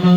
ya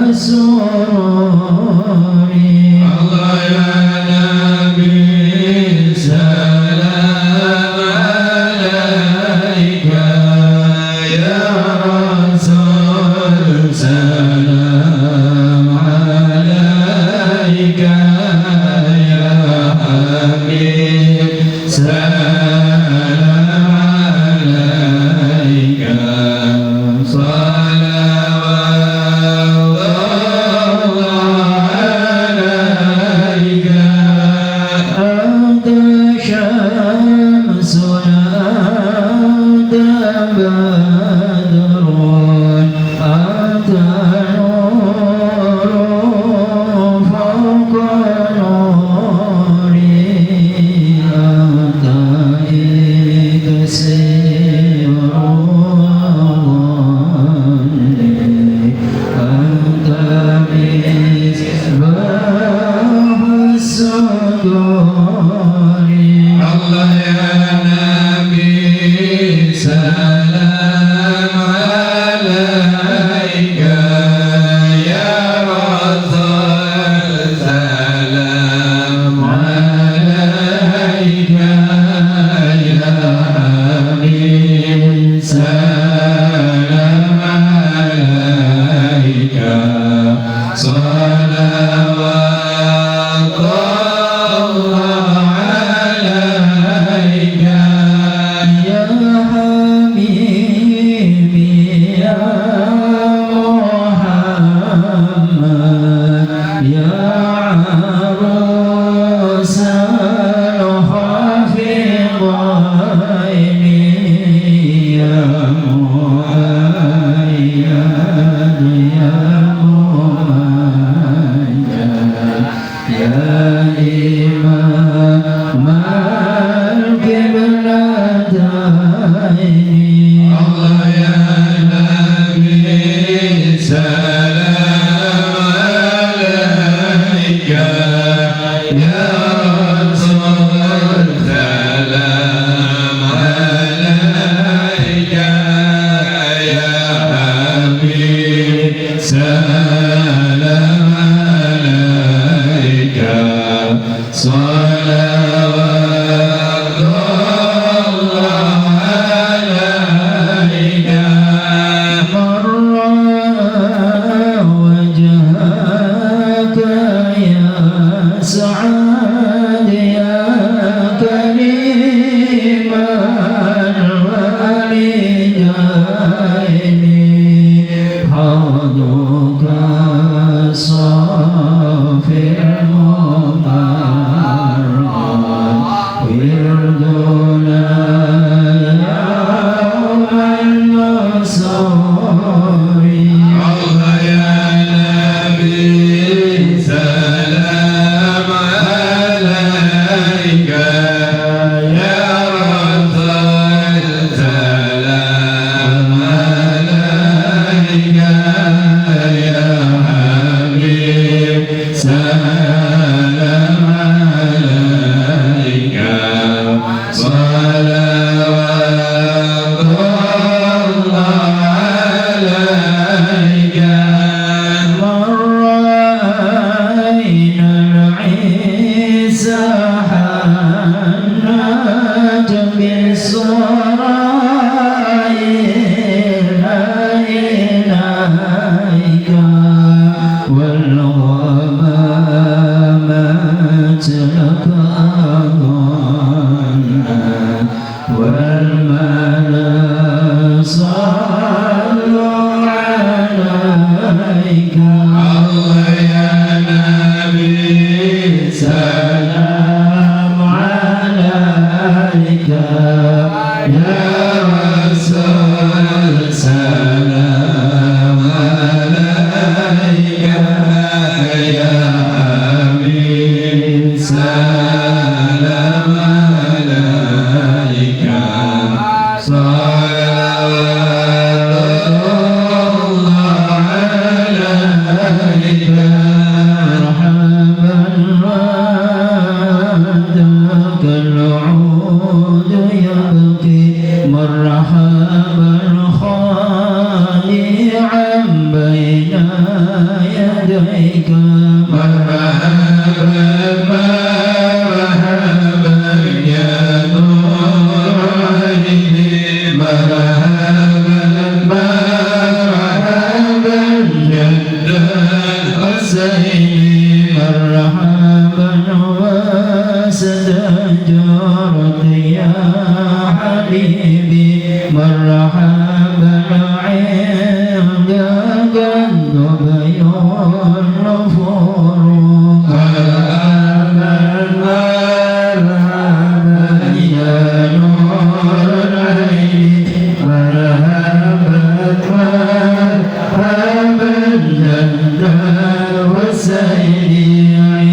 Rasul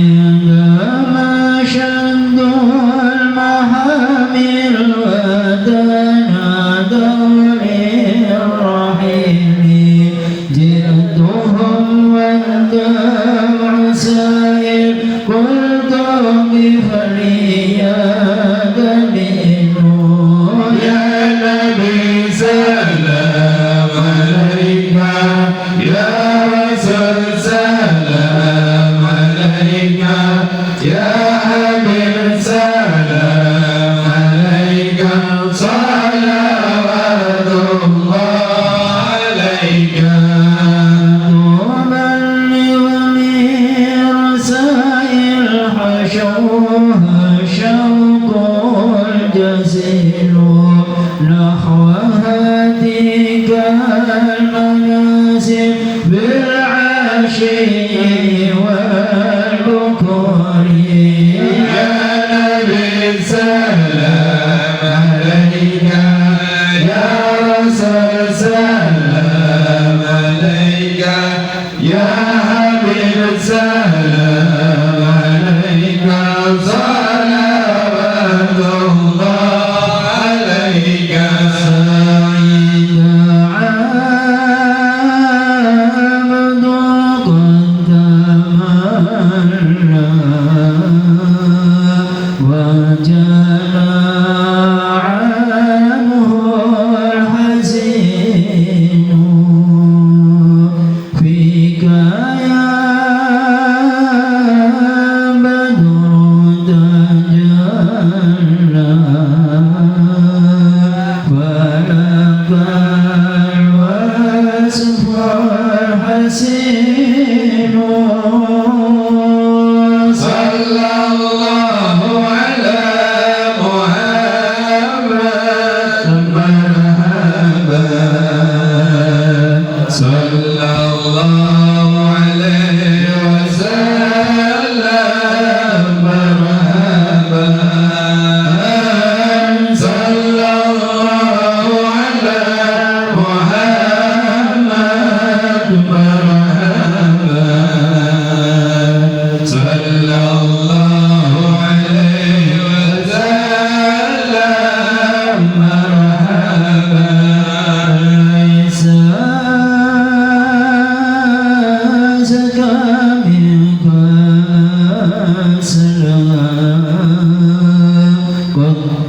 عندما شد المحامل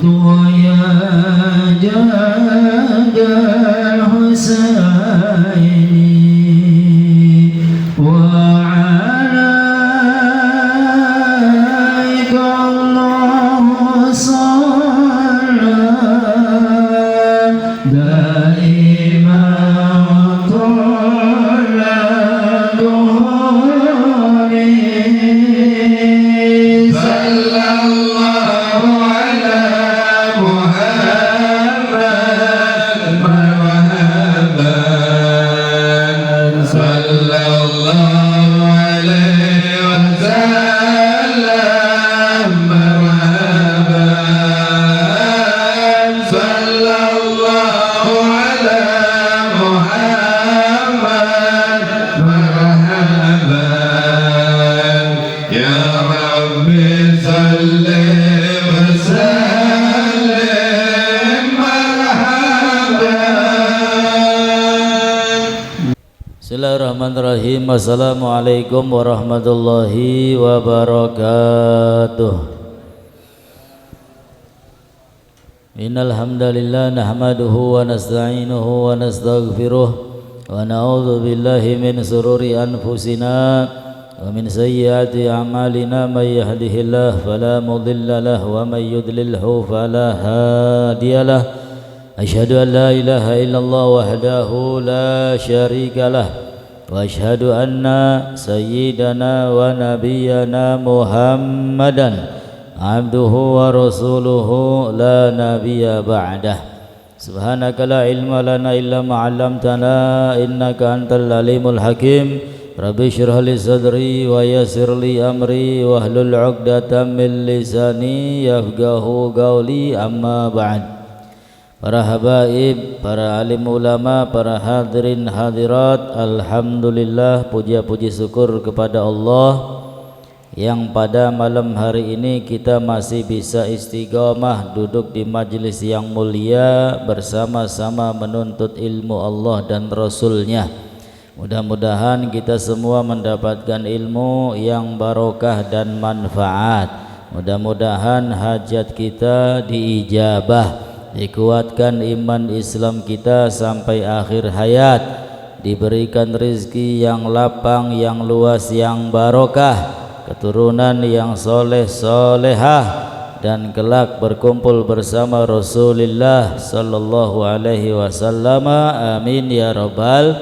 ويا جاد الحسين وعليك الله صلى دائما طول دهوري صلى الله على محمد مرحبا صلى الله عليه وسلم مرحبا صلى الله على محمد مرحبا يا ربي صل وسلم مرحبا. Bismillahirrahmanirrahim. Assalamualaikum warahmatullahi wabarakatuh. Innal hamdalillah nahmaduhu wa nasta'inuhu wa nastaghfiruh wa na'udzu billahi min sururi anfusina wa min sayyiati a'malina may yahdihillahu fala mudilla lahu wa may yudlilhu fala hadiyalah. Asyhadu an la ilaha illallah wahdahu la syarika lah wa asyhadu anna sayyidana wa nabiyyana Muhammadan abduhu wa rasuluhu la nabiyya ba'dah. Subhanaka la ilma lana illa ma 'allamtana innaka antal alimul hakim. Rabbi shrah li sadri wa yassir li amri wahlul 'uqdatam min lisani yafqahu qawli, amma ba'd. Para habaib, para alim ulama, para hadirin hadirat, alhamdulillah, puja-puji syukur kepada Allah yang pada malam hari ini kita masih bisa istiqamah duduk di majlis yang mulia bersama-sama menuntut ilmu Allah dan Rasulnya. Mudah-mudahan kita semua mendapatkan ilmu yang barokah dan manfaat. Mudah-mudahan hajat kita diijabah, dikuatkan iman Islam kita sampai akhir hayat, diberikan rezeki yang lapang, yang luas, yang barokah, keturunan yang soleh solehah, dan kelak berkumpul bersama Rasulullah sallallahu alaihi wasallam. Amin ya rabbal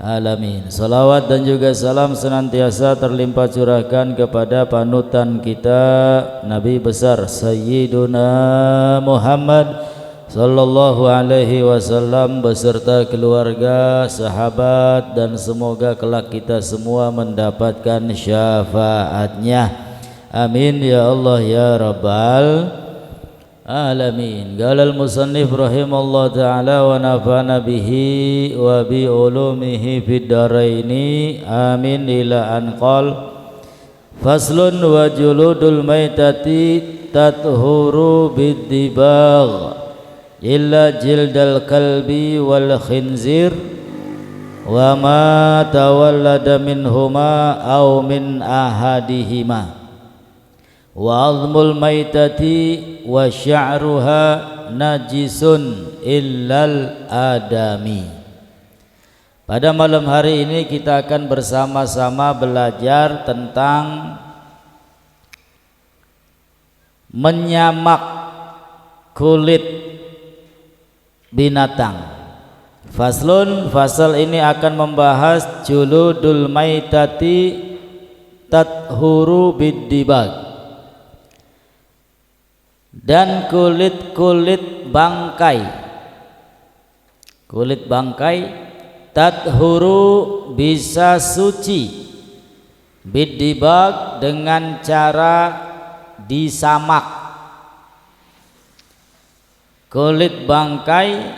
alamin. Salawat dan juga salam senantiasa terlimpah curahkan kepada panutan kita, Nabi besar Sayyiduna Muhammad sallallahu alaihi wasallam beserta keluarga, sahabat, dan semoga kelak kita semua mendapatkan syafaatnya. Amin ya Allah ya rabbal alamin. Qalal musannif rahimallahu ta'ala wa nafa'ana bihi wa bi ulumihi fid dharaini amin. Ila an qal faslun wa juludul maitati tathuru bid-dibagh illa jildal kalbi wal khinzir wa ma tawallada minhuma aw min ahadihima wa azmul maitati wa sya'ruha najisun illal adami. Pada malam hari ini kita akan bersama-sama belajar tentang menyamak kulit binatang. Faslun, fasal ini akan membahas juludul maitati tathuru bid-dibag, dan kulit-kulit bangkai. Kulit bangkai tathuru bisa suci, bid-dibag dengan cara disamak. Kulit bangkai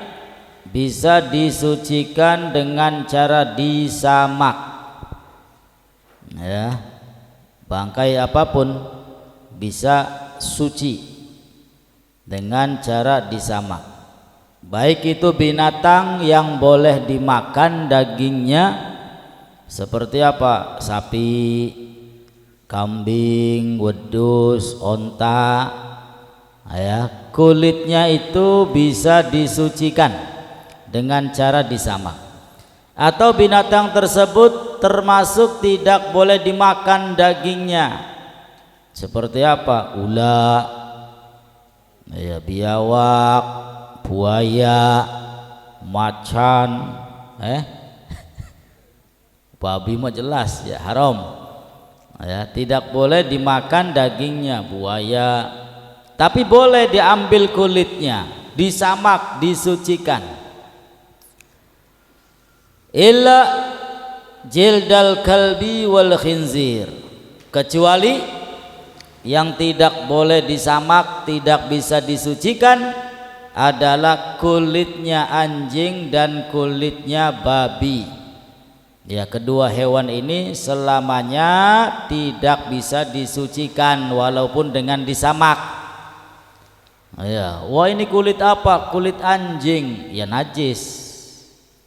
bisa disucikan dengan cara disamak, ya, bangkai apapun bisa suci dengan cara disamak. Baik itu binatang yang boleh dimakan dagingnya, seperti apa? Sapi, kambing, wedus, onta, ya, kulitnya itu bisa disucikan dengan cara disamak, atau binatang tersebut termasuk tidak boleh dimakan dagingnya. Seperti apa? Ular, ya, biawak, buaya, macan, babi mah jelas ya haram. Ya, tidak boleh dimakan dagingnya buaya, tapi boleh diambil kulitnya, disamak, disucikan. Illa jildal kalbi wal khinzir, kecuali yang tidak boleh disamak, tidak bisa disucikan adalah kulitnya anjing dan kulitnya babi. Ya, kedua hewan ini selamanya tidak bisa disucikan walaupun dengan disamak. Ya, wah ini kulit apa? Kulit anjing, ya najis.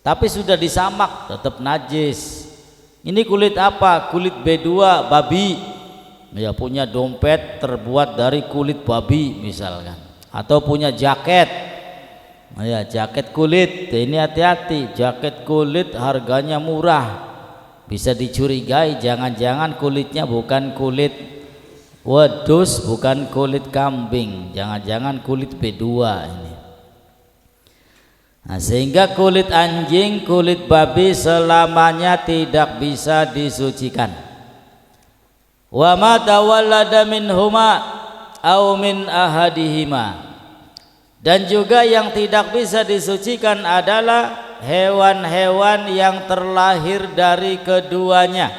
Tapi sudah disamak tetap najis. Ini kulit apa? Kulit B2 babi. Ya, punya dompet terbuat dari kulit babi misalkan, atau punya jaket. Ya, jaket kulit, ini hati-hati, jaket kulit harganya murah, bisa dicurigai jangan-jangan kulitnya bukan kulit wedus, bukan kulit kambing, jangan-jangan kulit B2 ini. Nah, sehingga kulit anjing, kulit babi selamanya tidak bisa disucikan. Wa ma tawallada minhuma au min ahadihima, dan juga yang tidak bisa disucikan adalah hewan-hewan yang terlahir dari keduanya.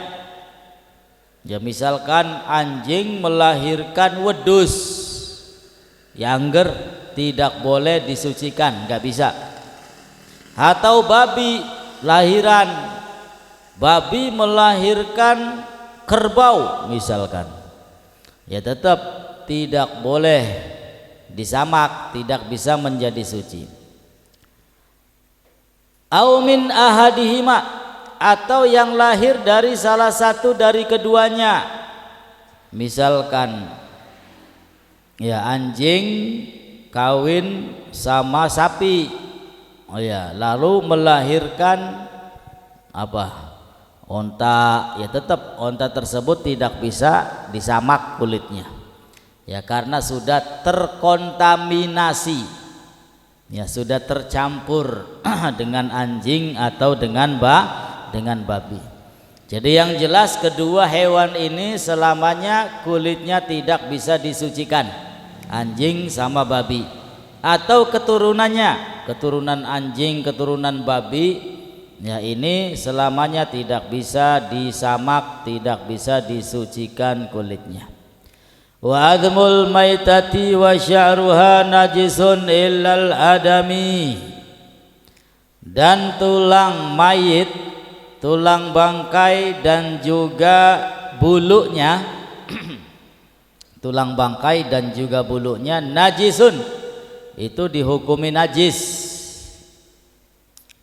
Ya, misalkan anjing melahirkan wedus, younger, tidak boleh disucikan, nggak bisa. Atau babi lahiran, babi melahirkan kerbau misalkan, ya tetap tidak boleh disamak, tidak bisa menjadi suci. Au min ahadihima, atau yang lahir dari salah satu dari keduanya. Misalkan ya anjing kawin sama sapi, oh ya, lalu melahirkan apa? Onta, ya tetap onta tersebut tidak bisa disamak kulitnya. Ya, karena sudah terkontaminasi, ya sudah tercampur dengan anjing atau dengan babi. Jadi yang jelas kedua hewan ini selamanya kulitnya tidak bisa disucikan, anjing sama babi, atau keturunannya, keturunan anjing, keturunan babi, ya ini selamanya tidak bisa disamak, tidak bisa disucikan kulitnya. Wa admul maitati wa sya'ruha najisun illal adami, dan tulang mayit, tulang bangkai dan juga bulunya tulang bangkai dan juga bulunya najisun, itu dihukumi najis.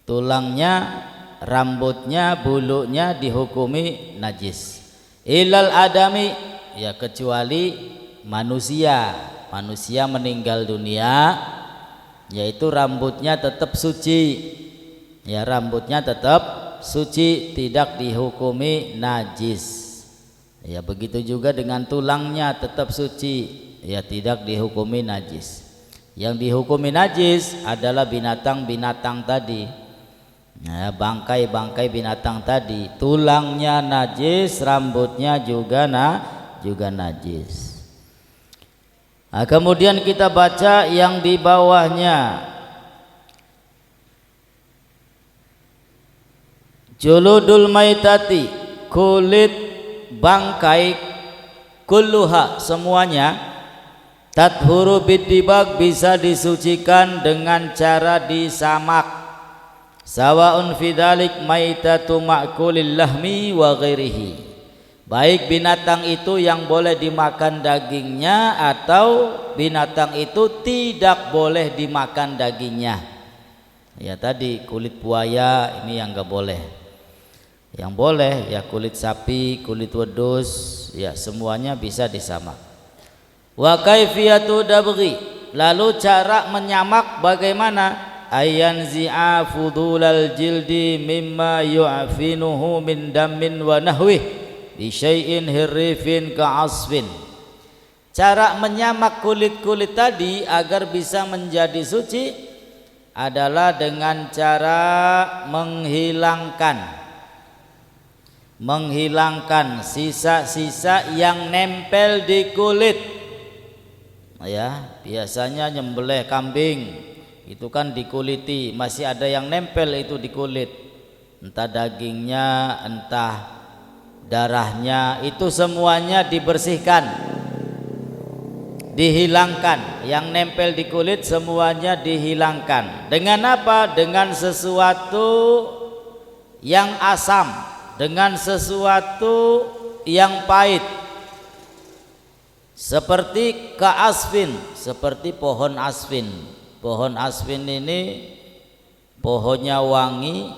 Tulangnya, rambutnya, bulunya dihukumi najis. Illal adami, ya kecuali manusia meninggal dunia, yaitu rambutnya tetap suci, ya rambutnya tetap suci, tidak dihukumi najis. Ya begitu juga dengan tulangnya tetap suci, ya tidak dihukumi najis. Yang dihukumi najis adalah binatang-binatang tadi, ya, bangkai-bangkai binatang tadi, tulangnya najis, rambutnya juga najis. Nah, kemudian kita baca yang di bawahnya. Juludul maitati, kulit bangkai, kulluha semuanya, tathuru bidibag, bisa disucikan dengan cara disamak. Sawaun fidalik maitatu ma'kulil lahmi wa ghairihi, baik binatang itu yang boleh dimakan dagingnya atau binatang itu tidak boleh dimakan dagingnya. Ya tadi kulit buaya ini yang enggak boleh. Yang boleh ya kulit sapi, kulit wedus, ya semuanya bisa disamak. Wa kaifiyatu dabghi, Lalu cara menyamak bagaimana? Ayanzi'a fudulal jildi mimma yu'finuhu min dammin wa nahwih bi syai'in hirrifin ka'asfin. Cara menyamak kulit-kulit tadi agar bisa menjadi suci adalah dengan cara menghilangkan sisa-sisa yang nempel di kulit. Ya, biasanya nyembelih kambing itu kan dikuliti, masih ada yang nempel itu di kulit, entah dagingnya, entah darahnya, itu semuanya dibersihkan, dihilangkan. Yang nempel di kulit semuanya dihilangkan. Dengan apa? Dengan sesuatu yang asam, dengan sesuatu yang pahit, seperti ka'asfin, seperti pohon asfin. Pohon asfin ini pohonnya wangi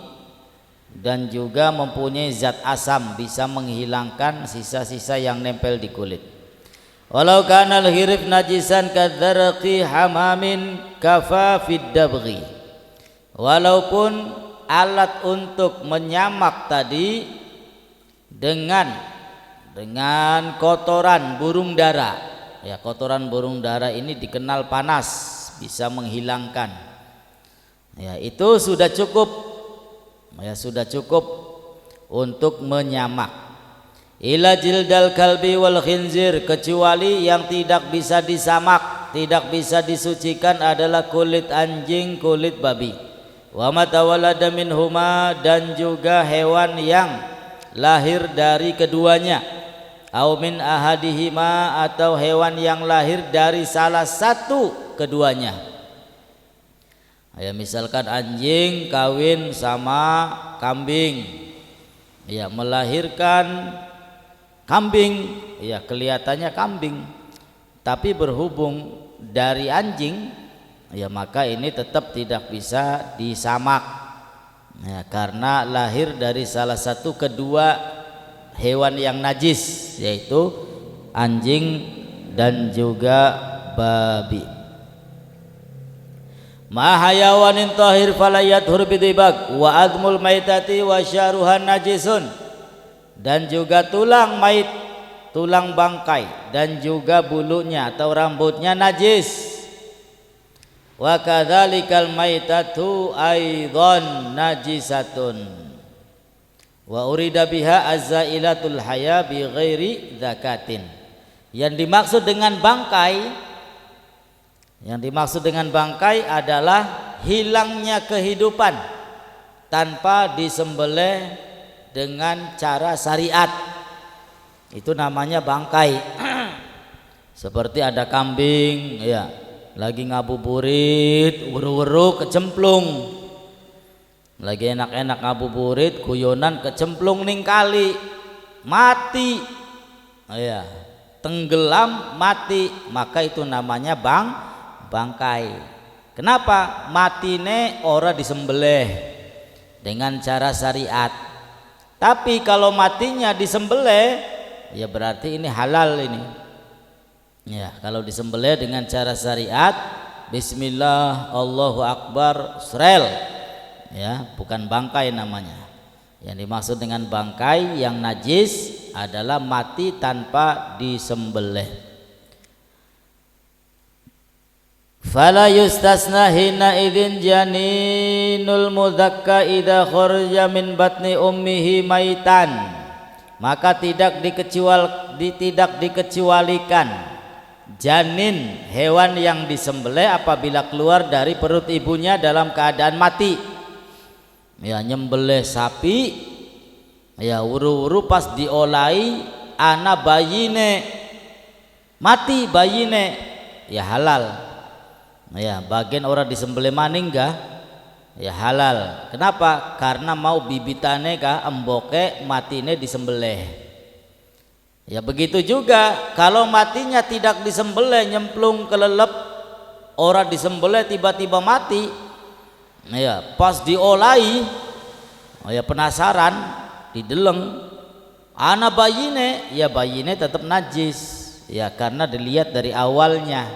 dan juga mempunyai zat asam, bisa menghilangkan sisa-sisa yang nempel di kulit. Walau kana al-hirif najisan kadzarqi hamamin kafa fid dabghi. Walaupun alat untuk menyamak tadi dengan kotoran burung dara, ya, kotoran burung dara ini dikenal panas, bisa menghilangkan, ya, itu sudah cukup, ya, sudah cukup untuk menyamak. Ila jildal kalbi wal khinzir, kecuali yang tidak bisa disamak, tidak bisa disucikan adalah kulit anjing, kulit babi. Wa matawalada minhuma, dan juga hewan yang lahir dari keduanya. Au min ahadihima, atau hewan yang lahir dari salah satu keduanya. Ya, misalkan anjing kawin sama kambing, ya, melahirkan kambing, ya, kelihatannya kambing, tapi berhubung dari anjing, ya, maka ini tetap tidak bisa disamak, ya, karena lahir dari salah satu kedua hewan yang najis, yaitu anjing dan juga babi. Ma hayawanin tahir falayadhur bidibak wa admul maitati wa syaruhan najisun, dan juga tulang mait, tulang bangkai, dan juga bulunya atau rambutnya najis. Wa kadzalikal maitatu aidan najisatun. Wa urida biha azzailatul haya bi ghairi zakatin. Yang dimaksud dengan bangkai, adalah hilangnya kehidupan tanpa disembelih dengan cara syariat. Itu namanya bangkai. Seperti ada kambing, ya, lagi ngabuburit, weru-weru kecemplung. Lagi enak-enak ngabuburit, guyonan kecemplung ning kali, mati, ya, tenggelam mati, maka itu namanya bangkai. Kenapa? Matine ora disembelih dengan cara syariat. Tapi kalau matinya disembelih, ya berarti ini halal ini. Ya, kalau disembelih dengan cara syariat, bismillah, Allahu Akbar, srel, ya, bukan bangkai namanya. Yang dimaksud dengan bangkai yang najis adalah mati tanpa disembelih. Fala yustasna hina idzin janinul mudzakka idza kharaja min batni ummihi maitan, maka tidak dikecualikan janin, hewan yang disembelih apabila keluar dari perut ibunya dalam keadaan mati. Ya, nyembelih sapi, ya, uru-uru pas diolahi ana bayine mati, bayine, ya halal. Ya, bagian orang disembelih maning gak, ya halal. Kenapa? Karena mau bibitane kah emboke matine disembelih. Ya, begitu juga kalau matinya tidak disembelih, nyemplung kelelep, orang disembelih tiba-tiba mati, ya, pas diolahi, ya, penasaran, dideleng, ana bayine, ya bayine tetap najis, ya, karena dilihat dari awalnya,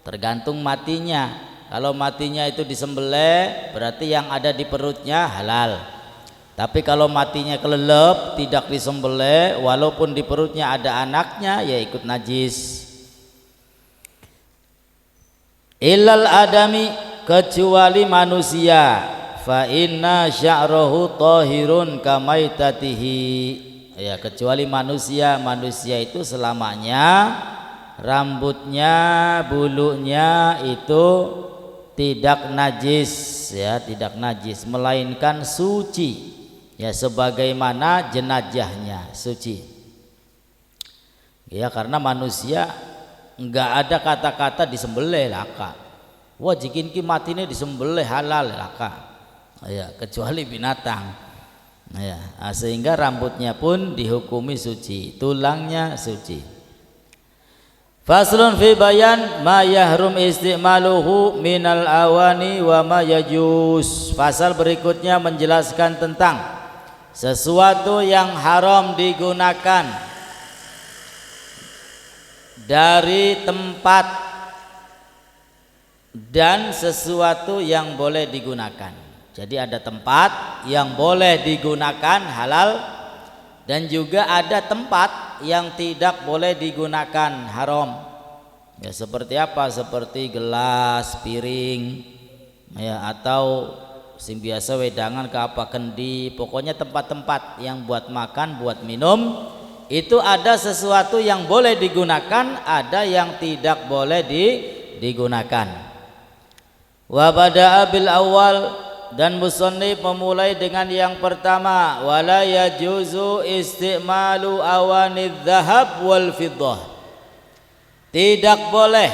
tergantung matinya. Kalau matinya itu disembelih berarti yang ada di perutnya halal. Tapi kalau matinya kelelep tidak disembelih walaupun di perutnya ada anaknya ya ikut najis. Illal adami, kecuali manusia, fa inna sya'rahu tahirun kamaitatihi. Ya, kecuali manusia itu selamanya rambutnya, bulunya itu tidak najis, ya, tidak najis, melainkan suci, ya, sebagaimana jenazahnya suci. Ya, karena manusia enggak ada kata-kata disembelih laka. Wah, jikin ki matine disembelih halal laka. Ya, kecuali binatang. Ya, sehingga rambutnya pun dihukumi suci, tulangnya suci. Faslun fi bayan ma yahrum istimaluhu minal awani wa ma yajuz. Pasal berikutnya menjelaskan tentang sesuatu yang haram digunakan dari tempat dan sesuatu yang boleh digunakan. Jadi ada tempat yang boleh digunakan halal dan juga ada tempat yang tidak boleh digunakan haram. Ya, seperti apa? Seperti gelas, piring, ya, atau sing biasa wedangan ke apa kendi, pokoknya tempat-tempat yang buat makan, buat minum. Itu ada sesuatu yang boleh digunakan, ada yang tidak boleh digunakan. Wa bada'a bil awal, dan musannif memulai dengan yang pertama, wala yajuzu istimalu awanidz dzahab wal fiddah. Tidak boleh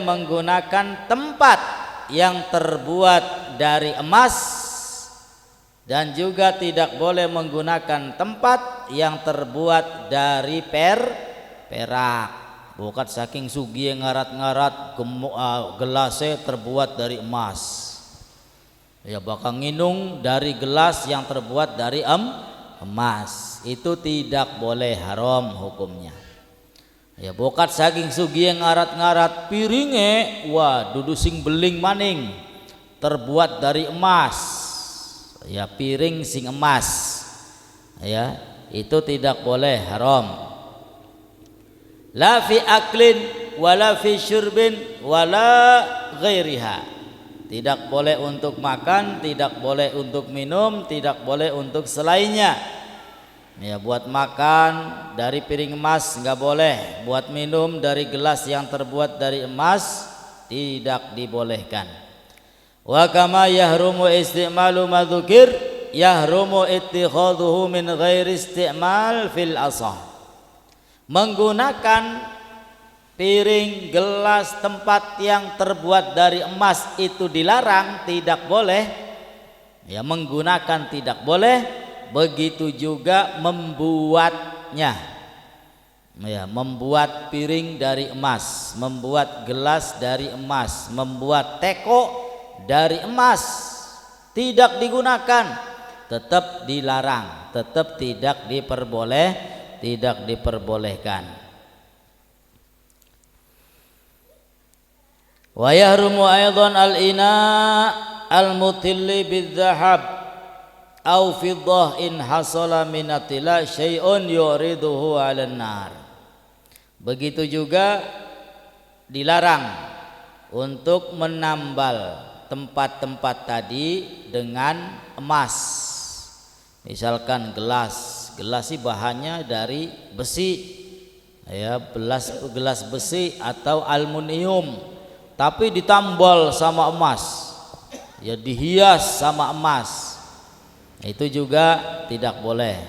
menggunakan tempat yang terbuat dari emas dan juga tidak boleh menggunakan tempat yang terbuat dari perak. Bukan saking sugih ngarat-ngarat gelasnya terbuat dari emas. Ya, bakal nginung dari gelas yang terbuat dari emas. Itu tidak boleh, haram hukumnya. Ya, bukan saking sugih ngarat-ngarat piringe, wah dudu sing beling maning terbuat dari emas. Ya, piring sing emas, ya, itu tidak boleh, haram. La fi aklin wala fi syurbin wala ghairiha. Tidak boleh untuk makan, tidak boleh untuk minum, tidak boleh untuk selainnya. Ya, buat makan dari piring emas enggak boleh, buat minum dari gelas yang terbuat dari emas tidak dibolehkan. Wa kama yahrumu istimalu madzukir yahrumu ittikhadhuhu min ghairi istimal fil asah. Menggunakan piring, gelas, tempat yang terbuat dari emas itu dilarang, tidak boleh. Ya, menggunakan tidak boleh, begitu juga membuatnya. Ya, membuat piring dari emas, membuat gelas dari emas, membuat teko dari emas tidak digunakan, tetap dilarang, tetap tidak diperbolehkan. Wa yahrumu aidan al-ina al-mutilli bidzahab au fiddah in hasala minatila syai'un yuriduhu 'alan nar. Begitu juga dilarang untuk menambal tempat-tempat tadi dengan emas. Misalkan gelas sih bahannya dari besi, ya, gelas besi atau aluminium, tapi ditambal sama emas, ya, dihias sama emas, itu juga tidak boleh.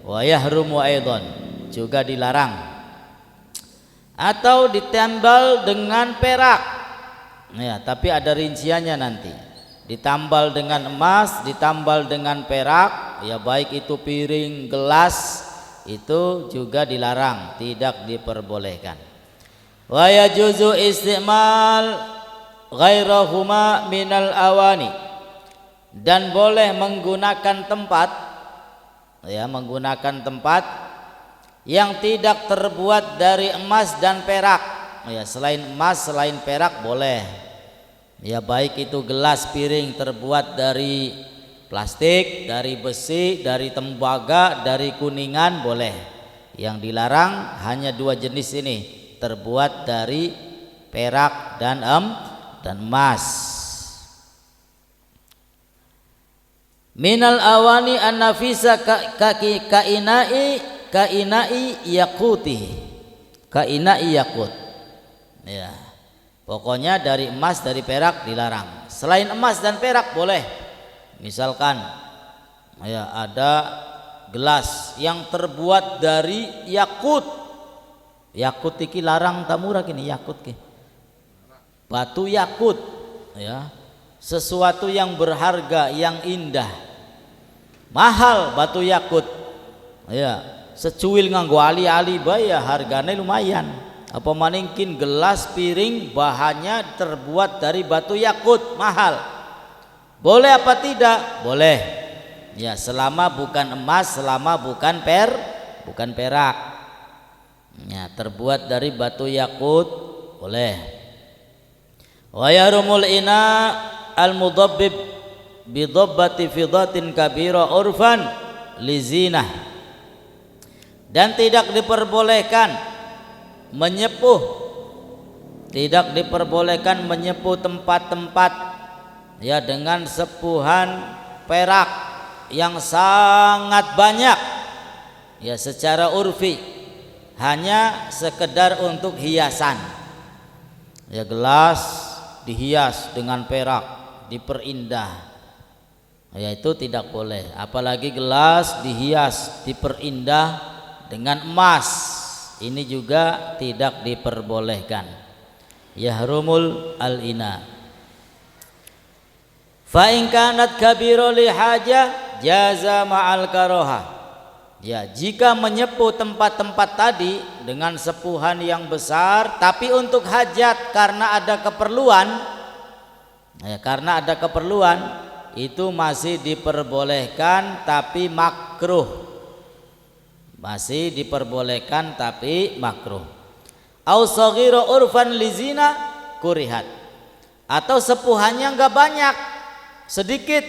Wa yahrumu aidan, juga dilarang. Atau ditambal dengan perak. Ya, tapi ada rinciannya nanti. Ditambal dengan emas, ditambal dengan perak, ya, baik itu piring, gelas, itu juga dilarang, tidak diperbolehkan. Wa yajuzu istimal ghairahuma minal awani, dan boleh menggunakan tempat, ya, menggunakan tempat yang tidak terbuat dari emas dan perak. Ya, selain emas, selain perak boleh. Ya, baik itu gelas piring terbuat dari plastik, dari besi, dari tembaga, dari kuningan boleh. Yang dilarang hanya dua jenis ini, terbuat dari perak dan emas. Minal awani an-nafisa kainai yaquti. Kainai yakut. Ya. Pokoknya dari emas, dari perak dilarang. Selain emas dan perak boleh. Misalkan ya ada gelas yang terbuat dari yakut. Yakut iki larang tamurah kini yakut ki. Batu yakut ya. Sesuatu yang berharga, yang indah. Mahal batu yakut. Ya, secuil nganggo ali-ali bae ya harganya lumayan. Apa maningkin gelas piring bahannya terbuat dari batu yakut, mahal. Boleh apa tidak? Boleh. Ya, selama bukan emas, selama bukan perak. Ya, terbuat dari batu yakut boleh. Wa yarumul ina al-mudabbib bidabbati fidatin kabira urfan lizinah. Dan tidak diperbolehkan menyepuh, tidak diperbolehkan menyepuh tempat-tempat ya dengan sepuhan perak yang sangat banyak ya secara urfi, hanya sekedar untuk hiasan. Ya, gelas dihias dengan perak, diperindah, ya itu tidak boleh. Apalagi gelas dihias, diperindah dengan emas, ini juga tidak diperbolehkan. Yahrumul al-ina. Fa in kanat kabira li haja jaza ma'al karoha. Ya, jika menyepuh tempat-tempat tadi dengan sepuhan yang besar tapi untuk hajat karena ada keperluan, ya, karena ada keperluan itu masih diperbolehkan tapi makruh. Masih diperbolehkan tapi makruh. Au saghiru urfan lizina kurihat. Atau sepuhannya enggak banyak, sedikit.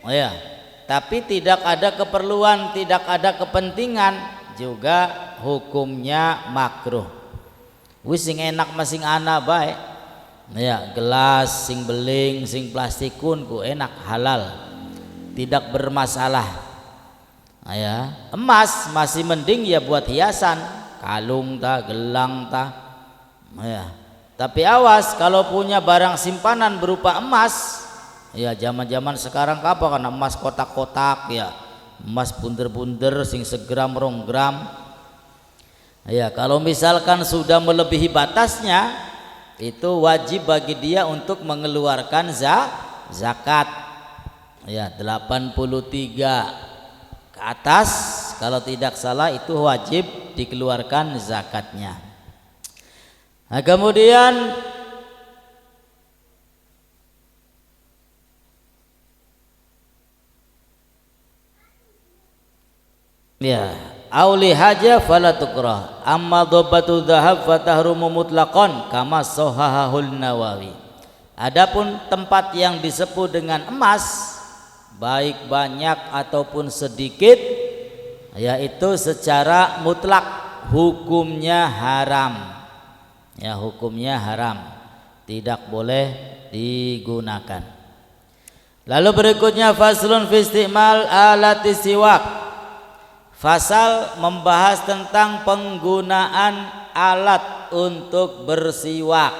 Oh ya, tapi tidak ada keperluan, tidak ada kepentingan, juga hukumnya makruh. Wis sing enak masing ana bae. Ya, gelas sing beling, sing plastikun ku enak, halal, tidak bermasalah. Ya, emas masih mending ya buat hiasan, kalung ta, gelang ta. Ya, tapi awas kalau punya barang simpanan berupa emas. Ya, zaman-zaman sekarang apa kan emas kotak-kotak ya, emas bunder-bunder sing segram rong gram. Ya, kalau misalkan sudah melebihi batasnya, itu wajib bagi dia untuk mengeluarkan zakat. Ya, 83 ke atas kalau tidak salah itu wajib dikeluarkan zakatnya. Nah, kemudian ya, auli haja fala tukrah, amma dhabbatu dhahab fatahrumu mutlaqan kama sahahul Nawawi. Adapun tempat yang disepuh dengan emas baik banyak ataupun sedikit, yaitu secara mutlak hukumnya haram. Ya, hukumnya haram, tidak boleh digunakan. Lalu berikutnya faslun fi istimal alati siwak. Fasal membahas tentang penggunaan alat untuk bersiwak.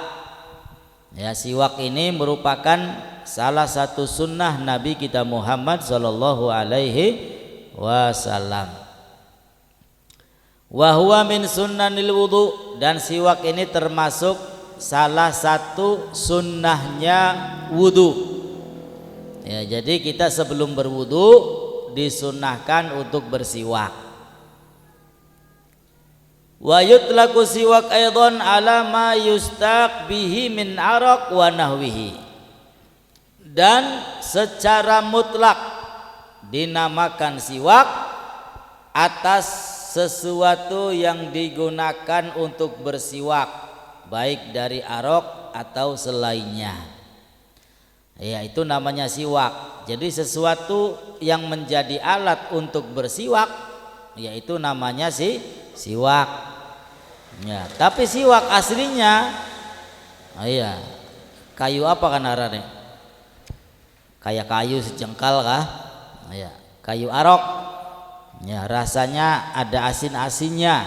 Ya, siwak ini merupakan salah satu sunnah Nabi kita Muhammad sallallahu alaihi wasallam. Wa huwa min sunnanil wudu, dan siwak ini termasuk salah satu sunnahnya wudu. Ya, jadi kita sebelum berwudu disunnahkan untuk bersiwak. Wa yutlaqu siwak aidan ala ma yustaq bihi min araq wa nahwihi. Dan secara mutlak dinamakan siwak atas sesuatu yang digunakan untuk bersiwak, baik dari arok atau selainnya. Ya, itu namanya siwak. Jadi sesuatu yang menjadi alat untuk bersiwak, yaitu namanya siwak. Ya, tapi siwak aslinya, iya, kayu apa kan arane? Kayak kayu sejengkal kah? Ya, kayu arok. Ya, rasanya ada asin-asinnya.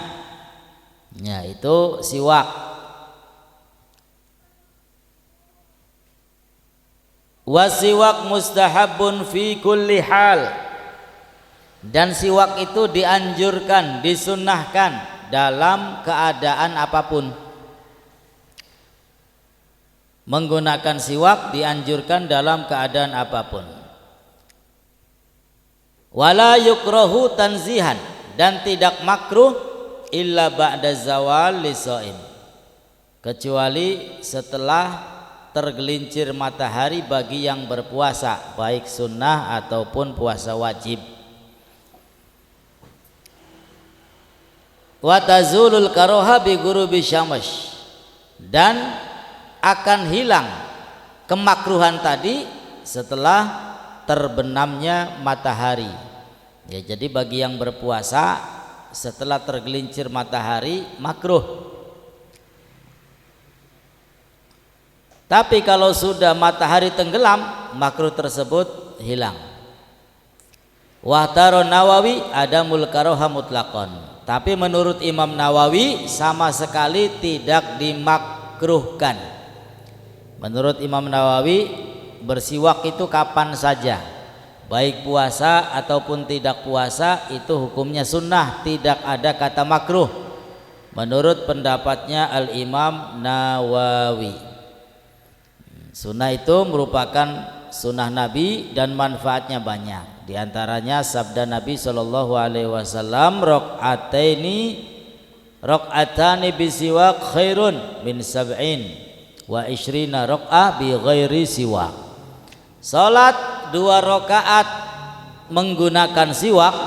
Ya, itu siwak. Wasiwak mustahabun fi kulli hal. Dan siwak itu dianjurkan, disunnahkan dalam keadaan apapun. Menggunakan siwak dianjurkan dalam keadaan apapun. Wala yukrahu tanzihan, dan tidak makruh illa ba'da zawal lisaim, kecuali setelah tergelincir matahari bagi yang berpuasa, baik sunnah ataupun puasa wajib. Wa tazulul karoha bi ghurubi syamsi, dan akan hilang kemakruhan tadi setelah terbenamnya matahari. Ya, jadi bagi yang berpuasa setelah tergelincir matahari makruh. Tapi kalau sudah matahari tenggelam, makruh tersebut hilang. Wahtaro Nawawi adamul karoha mutlaqan. Tapi menurut Imam Nawawi sama sekali tidak dimakruhkan. Menurut Imam Nawawi, bersiwak itu kapan saja, baik puasa ataupun tidak puasa, itu hukumnya sunnah, tidak ada kata makruh. Menurut pendapatnya Al-Imam Nawawi, sunnah itu merupakan sunnah Nabi dan manfaatnya banyak. Di antaranya sabda Nabi SAW, rok'atani bisiwak khairun min sab'in wa ishrina rok'ah bi ghairi siwak. Salat 2 rakaat menggunakan siwak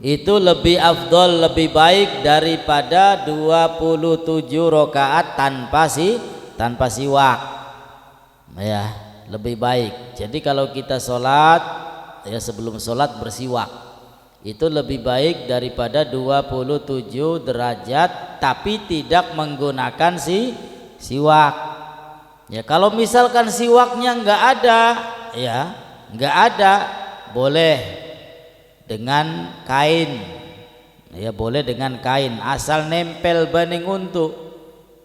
itu lebih afdol, lebih baik daripada 27 rakaat tanpa siwak. Ya, lebih baik. Jadi kalau kita sholat, ya sebelum sholat bersiwak, itu lebih baik daripada 27 derajat tapi tidak menggunakan siwak. Ya, kalau misalkan siwaknya nggak ada, ya nggak ada, boleh dengan kain. Ya, boleh dengan kain asal nempel bening untu.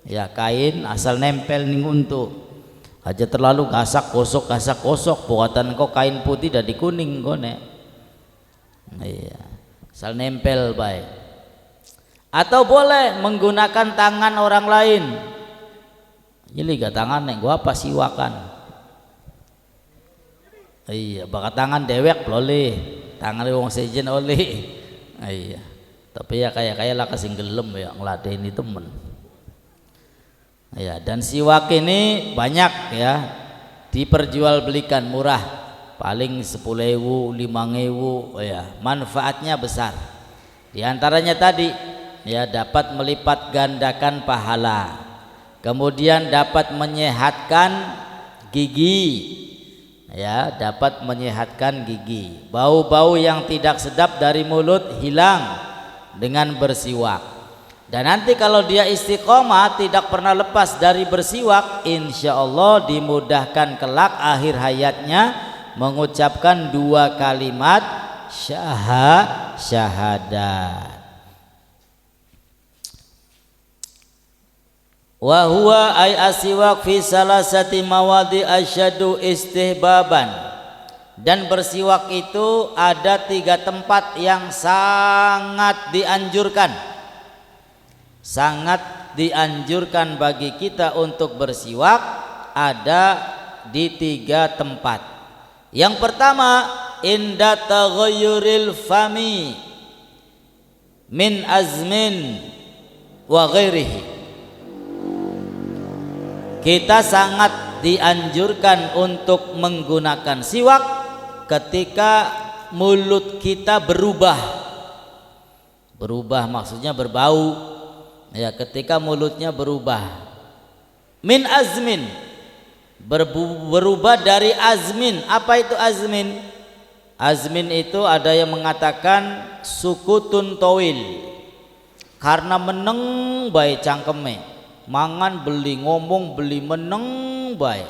Ya, kain asal nempel ning untu. Aja terlalu gasak gosok buatan kok kain putih dari kuning kone. Iya, asal nempel baik. Atau boleh menggunakan tangan orang lain. Jadi gak tangan nek gua apa siwakan. Iya, bakat tangan dewek boleh, tangan wong sejen oleh. Iya. Tapi ya kayak lah kasing gelem ya ngladeni temen. Ya, dan siwak ini banyak ya, diperjualbelikan murah, paling 10.000, 5.000 ya, manfaatnya besar. Di antaranya tadi ya, dapat melipat gandakan pahala, kemudian dapat menyehatkan gigi, ya dapat menyehatkan gigi. Bau-bau yang tidak sedap dari mulut hilang dengan bersiwak. Dan nanti kalau dia istiqomah tidak pernah lepas dari bersiwak, insya Allah dimudahkan kelak akhir hayatnya mengucapkan 2 kalimat syahadat. Wa huwa ay asiwak fi salasati mawadi asyadu istihbaban. Dan bersiwak itu ada 3 tempat yang sangat dianjurkan. Sangat dianjurkan bagi kita untuk bersiwak, ada di 3 tempat. Yang pertama, inda taghayyuril fami min azmin wa ghairihi. Kita sangat dianjurkan untuk menggunakan siwak ketika mulut kita berubah Berubah maksudnya berbau. Ya, ketika mulutnya berubah. Min azmin, berubah dari azmin. Apa itu azmin? Azmin itu ada yang mengatakan sukutun towil, karena meneng bae cangkeme, mangan beli ngomong beli meneng bae.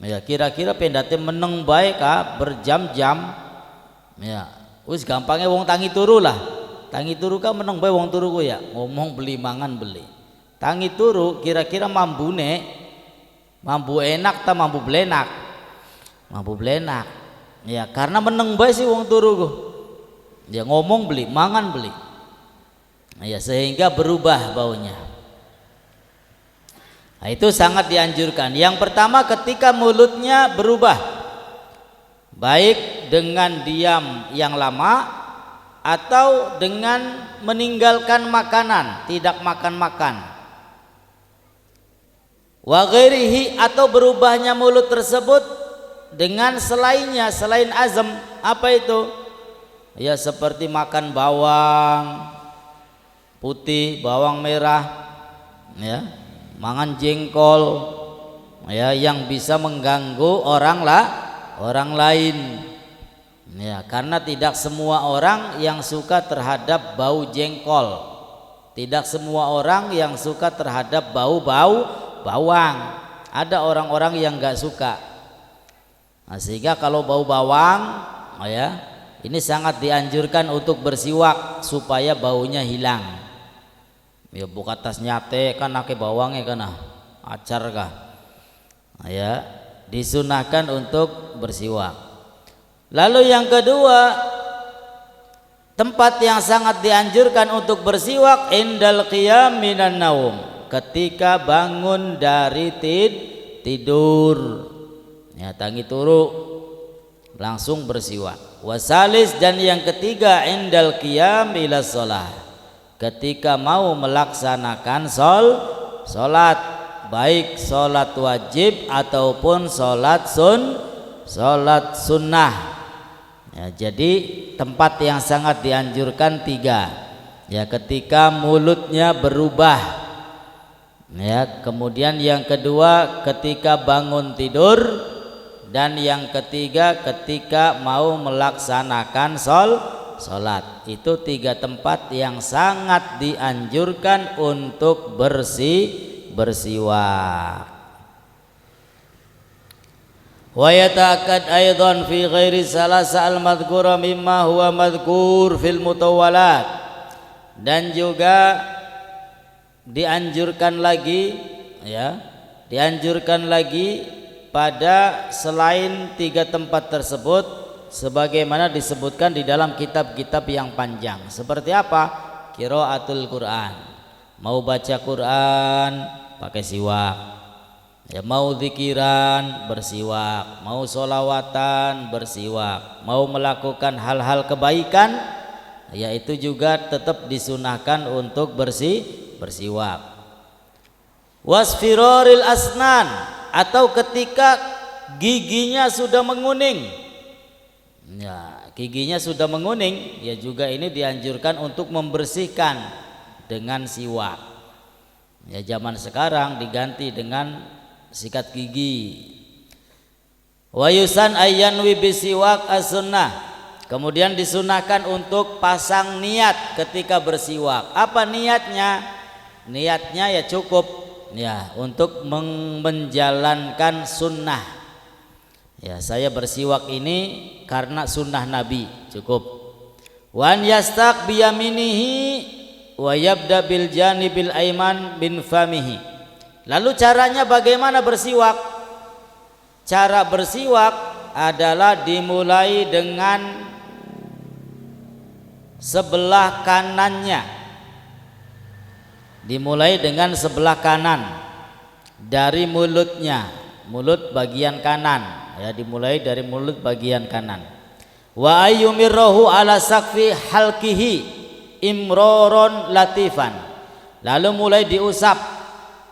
Ya kira-kira pendate meneng bae ka berjam-jam. Ya wis gampangnya wong tangi turu lah. Tangi turu ka meneng bae wong turu ku ya, ngomong beli mangan beli. Tangi turu kira-kira mambune, mambu enak ta mambu belenak? Mambu belenak. Ya karena meneng bae sih wong turu ku. Ya ngomong beli, mangan beli. Ya sehingga berubah baunya. Nah, itu sangat dianjurkan. Yang pertama ketika mulutnya berubah, baik dengan diam yang lama atau dengan meninggalkan makanan, tidak makan-makan. Wa ghairihi, atau berubahnya mulut tersebut dengan selainnya, selain azam. Apa itu? Ya seperti makan bawang putih, bawang merah, ya, mangan jengkol, ya, yang bisa mengganggu orang lain. Ya, karena tidak semua orang yang suka terhadap bau jengkol. Tidak semua orang yang suka terhadap bau-bau bawang. Ada orang-orang yang nggak suka. Nah, sehingga kalau bau bawang, ya, ini sangat dianjurkan untuk bersiwak supaya baunya hilang. Ya buka tas nyate kan ake bawangnya kan acar kah. Nah, ya disunahkan untuk bersiwak. Lalu yang kedua, tempat yang sangat dianjurkan untuk bersiwak indal qiyam minan naum, ketika bangun dari tidur. Ya tangi turu langsung bersiwak. Wasalis, dan yang ketiga indal qiyam ila shalah, ketika mau melaksanakan sholat, baik sholat wajib ataupun sholat sunnah. Ya, jadi tempat yang sangat dianjurkan tiga. Ya ketika mulutnya berubah. Ya kemudian yang kedua ketika bangun tidur, dan yang ketiga ketika mau melaksanakan sholat. Itu tiga tempat yang sangat dianjurkan untuk bersiwak. Wa yata'akkad aidan fi ghairi salasa al-madhkura mimma huwa madhkur fil mutawwalat, dan juga dianjurkan lagi, ya, dianjurkan lagi pada selain tiga tempat tersebut sebagaimana disebutkan di dalam kitab-kitab yang panjang. Seperti apa? Qiraatul Quran, mau baca Quran pakai siwak, ya, mau zikiran bersiwak, mau sholawatan bersiwak, mau melakukan hal-hal kebaikan, yaitu juga tetap disunahkan untuk bersiwak. Wasfiroril asnan, atau ketika giginya sudah menguning. Ya, giginya sudah menguning, ya juga ini dianjurkan untuk membersihkan dengan siwak. Ya zaman sekarang diganti dengan sikat gigi. Wa yusan ayyanwi bisiwak as-sunnah, kemudian disunahkan untuk pasang niat ketika bersiwak. Apa niatnya? Niatnya ya cukup, ya, untuk menjalankan sunnah. Ya saya bersiwak ini karena sunnah Nabi, cukup. Wan yastaq biyaminihi wa yabda bil janibil aiman bin famihi. Lalu caranya bagaimana bersiwak? Cara bersiwak adalah dimulai dengan sebelah kanannya. Dimulai dengan sebelah kanan dari mulutnya, mulut bagian kanan, ya, dimulai dari mulut bagian kanan. Wa ayyumirrahu ala saqfi halqihi imroron latifan, lalu mulai diusap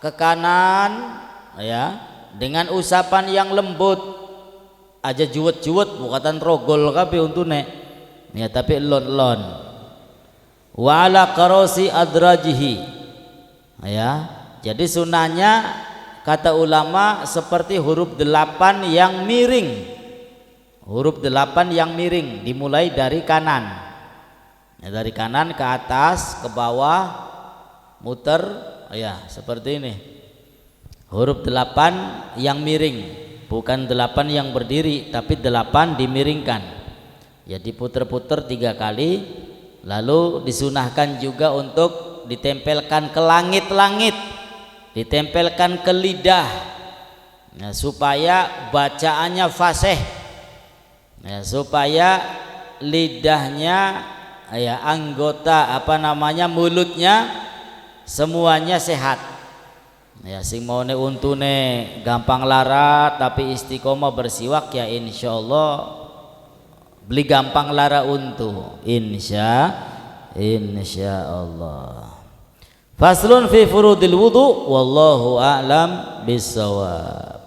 ke kanan, ya, dengan usapan yang lembut, aja juwet-juwet, bukan rogol kabeh untune, ya, tapi lon-lon. wa ala qarasi adrajihi. Ya, jadi sunahnya kata ulama seperti huruf 8 yang miring. Huruf 8 yang miring dimulai dari kanan. Ya, dari kanan ke atas, ke bawah, muter, ya seperti ini. Huruf 8 yang miring, bukan 8 yang berdiri, tapi 8 dimiringkan. Ya diputer-puter 3 kali, lalu disunahkan juga untuk ditempelkan ke langit-langit, ditempelkan ke lidah, ya, supaya bacaannya fasih, ya, supaya lidahnya, ya, anggota mulutnya semuanya sehat. Ya, sing mau untune gampang lara tapi istiqomah bersiwak, ya insyaallah beli gampang lara untu insyaallah. Faslun fi furudil wudu wallahu a'lam bissawab.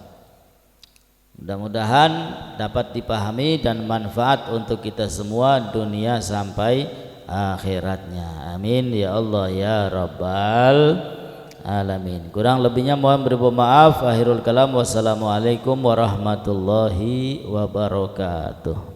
Mudah-mudahan dapat dipahami dan manfaat untuk kita semua dunia sampai akhiratnya. Amin ya Allah ya rabbal alamin. Kurang lebihnya mohon beri maaf. Akhirul kalam, wassalamualaikum warahmatullahi wabarakatuh.